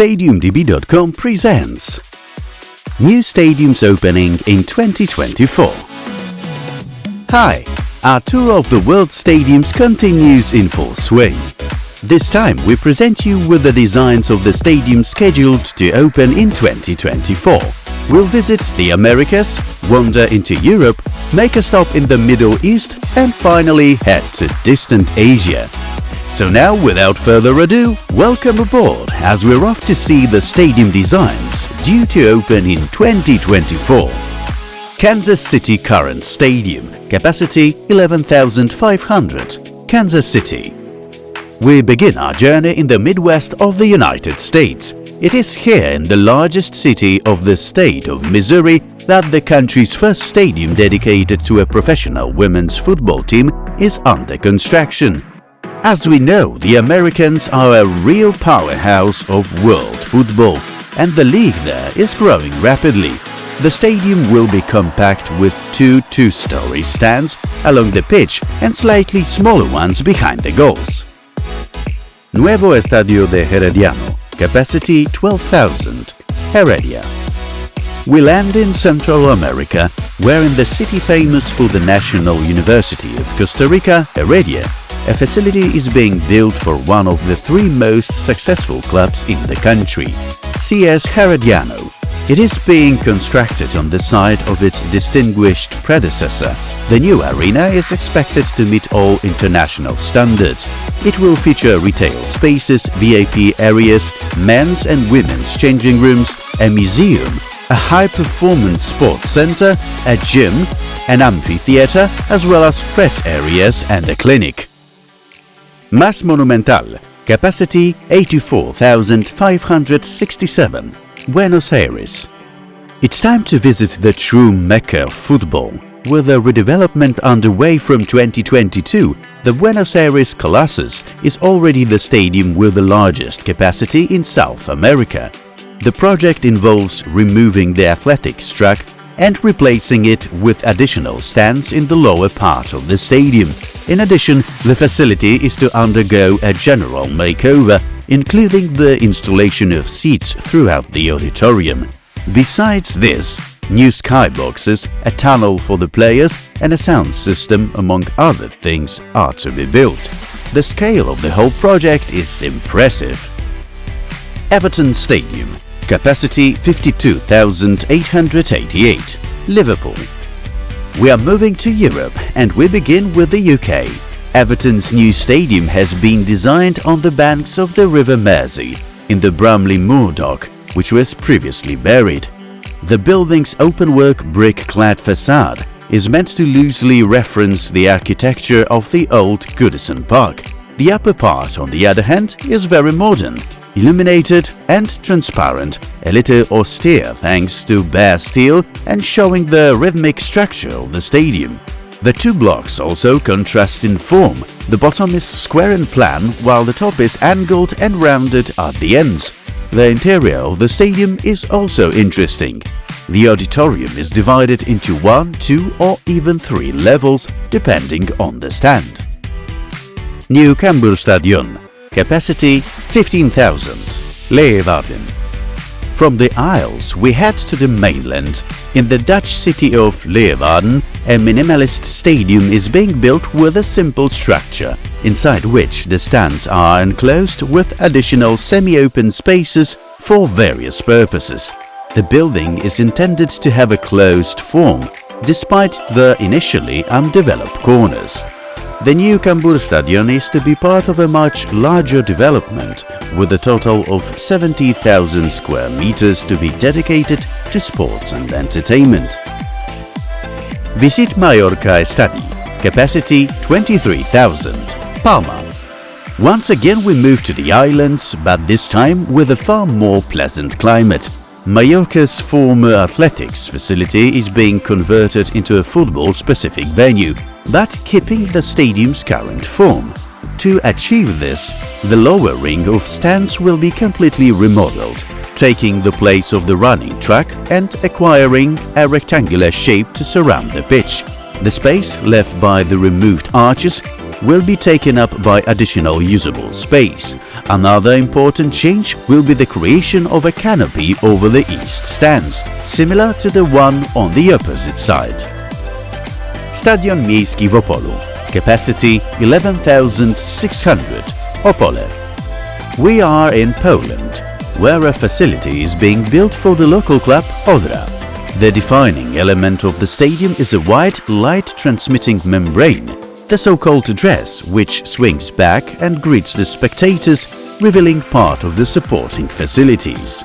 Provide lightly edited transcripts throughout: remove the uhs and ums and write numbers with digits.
StadiumDB.com presents New stadiums opening in 2024. Hi, our tour of the world stadiums continues in full swing. This time we present you with the designs of the stadiums scheduled to open in 2024. We'll visit the Americas, wander into Europe, make a stop in the Middle East and finally head to distant Asia. So now, without further ado, welcome aboard as we're off to see the stadium designs due to open in 2024. Kansas City Current Stadium, capacity 11,500, Kansas City. We begin our journey in the Midwest of the United States. It is here in the largest city of the state of Missouri that the country's first stadium dedicated to a professional women's football team is under construction. As we know, the Americans are a real powerhouse of world football, and the league there is growing rapidly. The stadium will be compact with two-story stands along the pitch and slightly smaller ones behind the goals. Nuevo Estadio de Herediano, capacity 12,000, Heredia. We land in Central America, where in the city famous for the National University of Costa Rica, Heredia, a facility is being built for one of the three most successful clubs in the country, CS Herediano. It is being constructed on the site of its distinguished predecessor. The new arena is expected to meet all international standards. It will feature retail spaces, VIP areas, men's and women's changing rooms, a museum, a high-performance sports center, a gym, an amphitheater, as well as press areas and a clinic. Más Monumental, capacity 84,567, Buenos Aires. It's time to visit the true Mecca of football. With a redevelopment underway from 2022, the Buenos Aires Colossus is already the stadium with the largest capacity in South America. The project involves removing the athletics track and replacing it with additional stands in the lower part of the stadium. In addition, the facility is to undergo a general makeover, including the installation of seats throughout the auditorium. Besides this, new skyboxes, a tunnel for the players and a sound system, among other things, are to be built. The scale of the whole project is impressive. Everton Stadium, capacity 52,888, Liverpool. We are moving to Europe and we begin with the UK. Everton's new stadium has been designed on the banks of the River Mersey, in the Bramley Moor Dock, which was previously buried. The building's openwork brick-clad facade is meant to loosely reference the architecture of the old Goodison Park. The upper part, on the other hand, is very modern, illuminated and transparent, a little austere thanks to bare steel and showing the rhythmic structure of the stadium. The two blocks also contrast in form. The bottom is square in plan while the top is angled and rounded at the ends. The interior of the stadium is also interesting. The auditorium is divided into 1, 2 or even 3 levels depending on the stand. Nou Cambuur Stadion, capacity 15,000, Leeuwarden. From the Isles, we head to the mainland. In the Dutch city of Leeuwarden, a minimalist stadium is being built with a simple structure, inside which the stands are enclosed with additional semi-open spaces for various purposes. The building is intended to have a closed form, despite the initially undeveloped corners. The Nou Cambuur Stadion is to be part of a much larger development, with a total of 70,000 square meters to be dedicated to sports and entertainment. Visit Mallorca Estadi, capacity 23,000, Palma. Once again we move to the islands, but this time with a far more pleasant climate. Mallorca's former athletics facility is being converted into a football-specific venue, but keeping the stadium's current form. To achieve this, the lower ring of stands will be completely remodeled, taking the place of the running track and acquiring a rectangular shape to surround the pitch. The space left by the removed arches will be taken up by additional usable space. Another important change will be the creation of a canopy over the east stands, similar to the one on the opposite side. Stadion Miejski w Opolu. Capacity 11,600. Opole. We are in Poland, where a facility is being built for the local club Odra. The defining element of the stadium is a white light-transmitting membrane, the so-called dress, which swings back and greets the spectators, revealing part of the supporting facilities.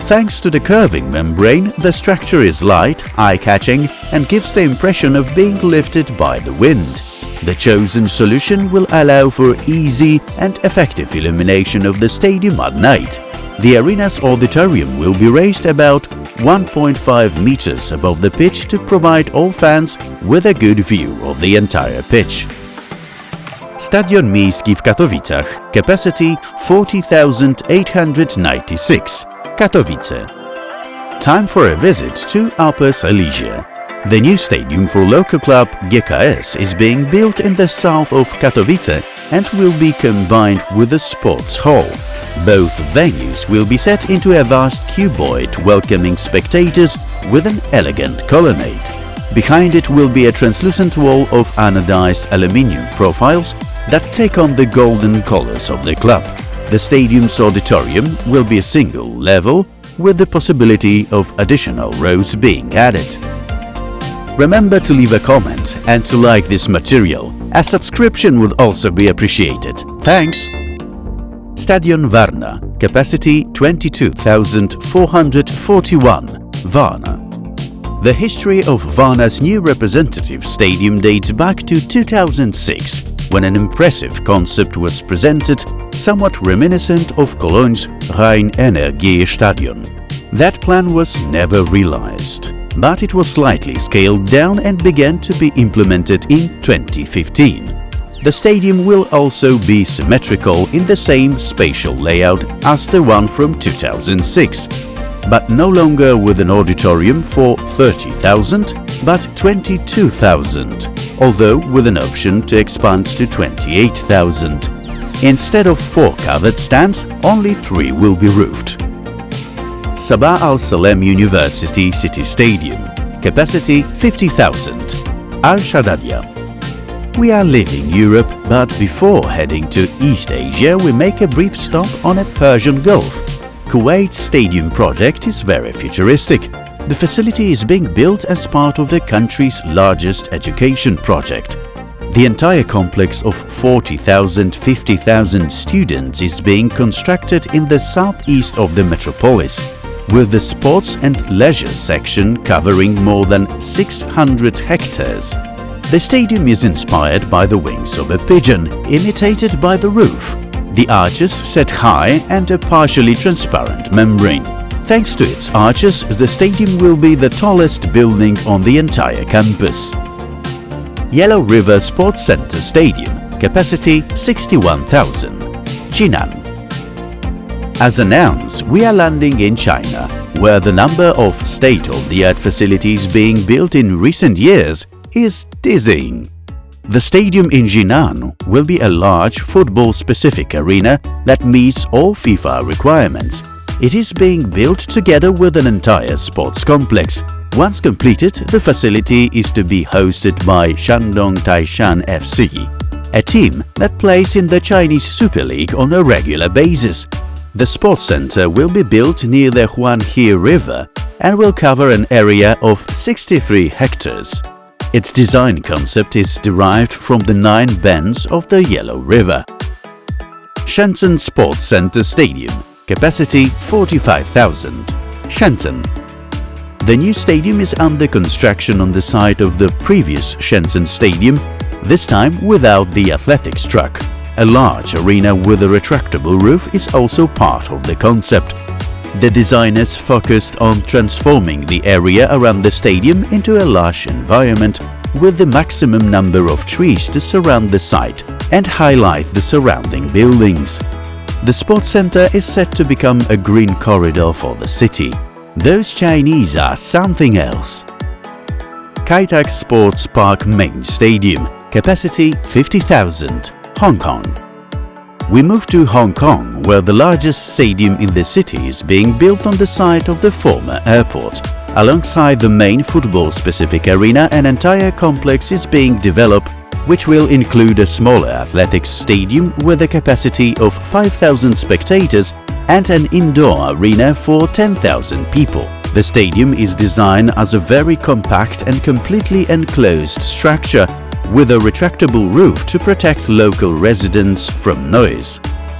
Thanks to the curving membrane, the structure is light, eye-catching, and gives the impression of being lifted by the wind. The chosen solution will allow for easy and effective illumination of the stadium at night. The arena's auditorium will be raised about 1.5 meters above the pitch to provide all fans with a good view of the entire pitch. Stadion Miejski w Katowicach. Capacity 40,896. Katowice. Time for a visit to Upper Silesia. The new stadium for local club GKS is being built in the south of Katowice and will be combined with a sports hall. Both venues will be set into a vast cuboid welcoming spectators with an elegant colonnade. Behind it will be a translucent wall of anodized aluminium profiles that take on the golden colors of the club. The stadium's auditorium will be a single level with the possibility of additional rows being added. Remember to leave a comment and to like this material. A subscription would also be appreciated. Thanks! Stadion Varna. Capacity 22,441. Varna. The history of Varna's new representative stadium dates back to 2006, when an impressive concept was presented, somewhat reminiscent of Cologne's Rhein-Energie-Stadion. That plan was never realized, but it was slightly scaled down and began to be implemented in 2015. The stadium will also be symmetrical in the same spatial layout as the one from 2006, but no longer with an auditorium for 30,000, but 22,000, although with an option to expand to 28,000. Instead of 4 covered stands, only 3 will be roofed. Sabah Al Salem University City Stadium. Capacity 50,000. Al Shaddadia. We are leaving Europe, but before heading to East Asia, we make a brief stop on a Persian Gulf. Kuwait's stadium project is very futuristic. The facility is being built as part of the country's largest education project. The entire complex of 40,000, 50,000 students is being constructed in the southeast of the metropolis, with the sports and leisure section covering more than 600 hectares. The stadium is inspired by the wings of a pigeon, imitated by the roof, the arches set high and a partially transparent membrane. Thanks to its arches, the stadium will be the tallest building on the entire campus. Yellow River Sports Center Stadium. Capacity 61,000. Jinan. As announced, we are landing in China, where the number of state-of-the-art facilities being built in recent years is dizzying. The stadium in Jinan will be a large football-specific arena that meets all FIFA requirements. It is being built together with an entire sports complex. Once completed, the facility is to be hosted by Shandong Taishan FC, a team that plays in the Chinese Super League on a regular basis. The sports center will be built near the Huanghe River and will cover an area of 63 hectares. Its design concept is derived from the 9 bends of the Yellow River. Shenzhen Sports Center Stadium. Capacity 45,000. Shenzhen. The new stadium is under construction on the site of the previous Shenzhen Stadium, this time without the athletics track. A large arena with a retractable roof is also part of the concept. The designers focused on transforming the area around the stadium into a lush environment with the maximum number of trees to surround the site and highlight the surrounding buildings. The sports center is set to become a green corridor for the city. Those Chinese are something else. Kai Tak Sports Park Main Stadium. capacity 50,000, Hong Kong. We move to Hong Kong, where the largest stadium in the city is being built on the site of the former airport. Alongside the main football-specific arena, an entire complex is being developed, which will include a smaller athletics stadium with a capacity of 5,000 spectators and an indoor arena for 10,000 people. The stadium is designed as a very compact and completely enclosed structure with a retractable roof to protect local residents from noise.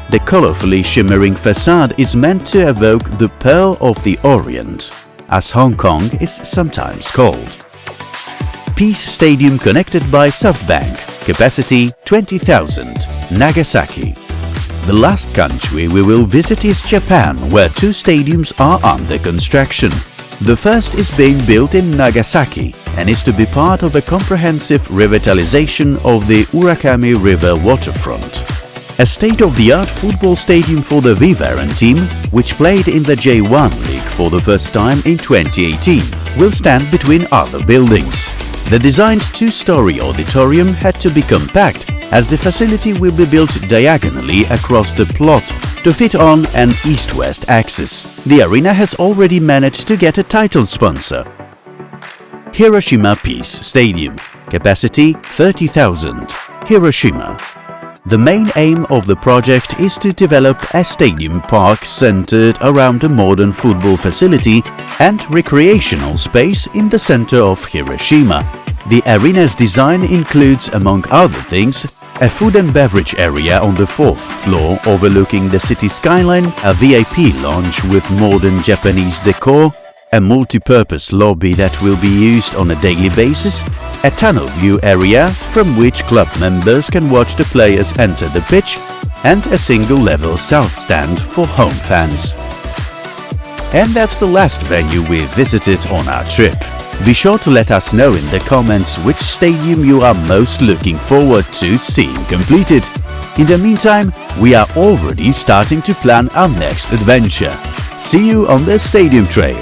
The colorfully shimmering facade is meant to evoke the Pearl of the Orient, as Hong Kong is sometimes called. Peace Stadium connected by SoftBank, capacity 20,000, Nagasaki. The last country we will visit is Japan, where two stadiums are under construction. The first is being built in Nagasaki and is to be part of a comprehensive revitalization of the Urakami River waterfront. A state-of-the-art football stadium for the Vivarium team, which played in the J1 League for the first time in 2018, will stand between other buildings. The designed two-story auditorium had to be compact, as the facility will be built diagonally across the plot to fit on an east-west axis. The arena has already managed to get a title sponsor. Hiroshima Peace Stadium, capacity 30,000, Hiroshima. The main aim of the project is to develop a stadium park centered around a modern football facility and recreational space in the center of Hiroshima. The arena's design includes, among other things, a food and beverage area on the 4th floor overlooking the city skyline, a VIP lounge with modern Japanese decor, a multi-purpose lobby that will be used on a daily basis, a tunnel view area from which club members can watch the players enter the pitch, and a single-level south stand for home fans. And that's the last venue we visited on our trip. Be sure to let us know in the comments which stadium you are most looking forward to seeing completed. In the meantime, we are already starting to plan our next adventure. See you on the Stadium Trail!